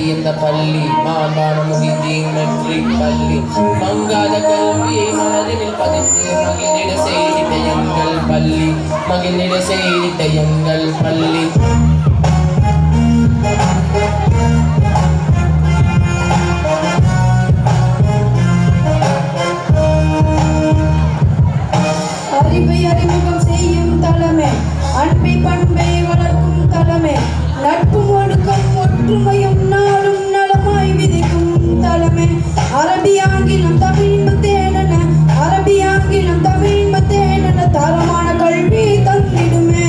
இந்த பள்ளி மாகாண முஹிதீன் மெட்ரிக் பள்ளி மங்காத கல்வியை மனதில் பதித்து மகிழ்ந்திட செய்திட்ட எங்கள் பள்ளி மகிழ்ந்திட செய்திட்ட எங்கள் பள்ளி அறிவை அறிமுகம் செய்யும் தலைமை அன்பை பண்பை வளர்க்கும் தலைமை நட்பும் ஒடுக்கம் ஒற்றுமையும் நாளும் நலமாய் விதிக்கும் தலைமை அரபி ஆங்கிலம் தமிழ்மத்தேனென அரபி ஆங்கிலம் தமிழ்மத்தேனென தரமான கல்வி தந்திடுமே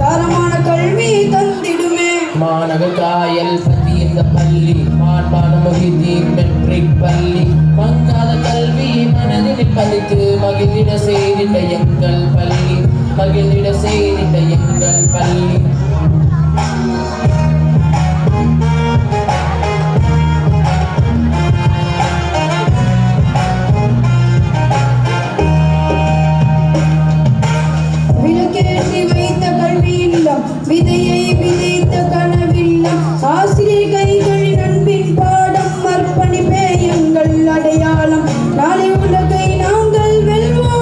தரமான கல்வி தந்திடுமே மாணவர் காயல் பதி இந்த பள்ளி மாகாண முஹிதீன் மெட்ரிக் பள்ளி மங்காத கல்வி மனதில் பதித்து மகிழ்ந்திட செய்திட்ட எங்கள் பள்ளி மகிழ்ந்திட செய்திட்ட எங்கள் பள்ளி விளக்கேற்றி வைத்த கல்வி இல்லம் விதையை விதைத்த கனவில்லம் ஆசிரியர் கைகளின் அன்பின் பாடம் அர்ப்பணிப்பே எங்கள் அடையாளம் நாளை உலகை நாங்கள் வெல்வோம்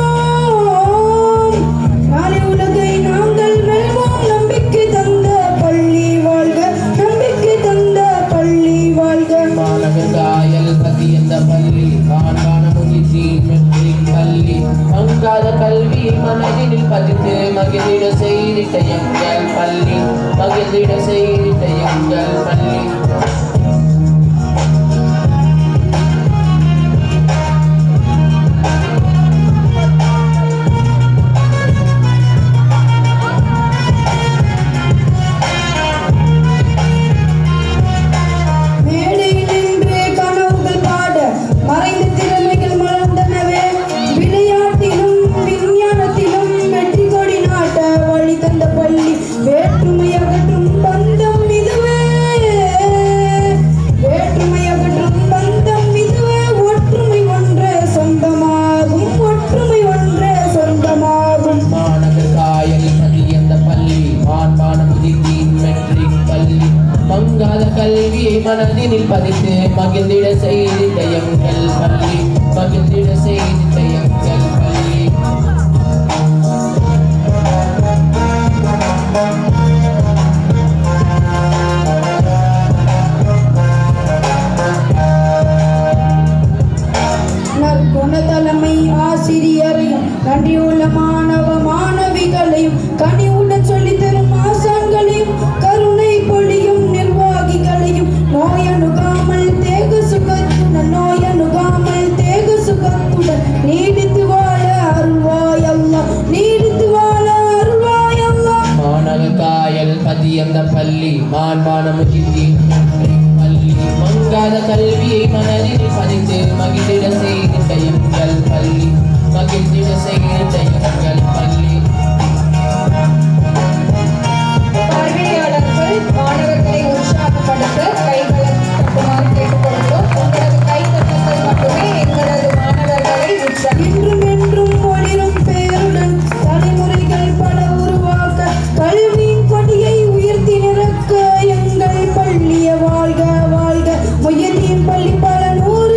நாளை உலகை நாங்கள் வெல்வோம் நம்பிக்கை தந்த பள்ளி வாழ்க நம்பிக்கை தந்த பள்ளி வாழ்க மாணவர் காயல் பதி இந்த பள்ளி மாகாண முஹிதீன் மெட்ரிக் பள்ளி மங்காத கல்வி மனதில் பதித்து மகிழ்ந்திட செய்திட்ட எங்கள் பள்ளி மகிழ்ந்திட செய்திட்ட எங்கள் பள்ளி மேடையில் நின்று கனவுகள் பாட மறைந்த திறமைகள் மலர்ந்தனவே விளையாட்டிலும் விஞ்ஞானத்திலும் வெற்றி கொடி நாட்ட வழி தந்த பள்ளி வேற்றுமை அகற்றும் பந்தம் இதுவே வேற்றுமை அகற்றும் பந்தம் இதுவே ஒற்றுமை ஒன்றே சொந்தமாகும் ஒற்றுமை ஒன்றே சொந்தமாகும் மாணவர் காயல் பதி இந்த பள்ளி மாகாண முஹிதீன் மெட்ரிக் பள்ளி மங்காத கல்வியை மனதில் பதித்து மகிழ்ந்திட செய்திட்ட எங்கள் பள்ளி மகிழ்ந்திட செய்திட்ட எங்கள் பள்ளி நற்குண தலைமை ஆசிரியரையும் நன்றியுள்ள மாணவ மாணவிகளையும் கனிவுடன் சொல்லித்தரும் ஆசான்களையும் கருணை பொழியும் நிர்வாகிகளையும் நோயணுகாமல் தேக சுகத்துடன் நோயணுகாமல் தேக சுகத்துடன் நீடித்து வாழ அருள்வாய் அல்லாஹ் நீடித்து வாழ அருள்வாய் அல்லாஹ் மாணவர் காயல் பதி அந்த பள்ளி மாகாண முஹிதீன் மெட்ரிக் பள்ளி மங்காத கல்வியை மனதில் பதித்து மகிழ்ந்திட செய்திட்ட எங்கள் பள்ளி மகிழ்ந்திட செய்திட்ட எங்கள் பள்ளி பார்வையாளர்கள் மாணவர்களை உற்சாகப்படுத்த கைகளை தட்டுமாறு கேட்டுக்கொள்கிறோம். உங்களது கைத்தட்டல் மட்டுமே எங்களது மாணவர்களை இன்றும் என்றும் ஒளிரும் பேருடன் தலைமுறைகள் பல உருவாக்க கல்வியின் கொடியை உயர்த்தி நிற்க எங்கள் பள்ளிய வாழ்க வாழ்க முஹிதீன் பள்ளி பல நூறு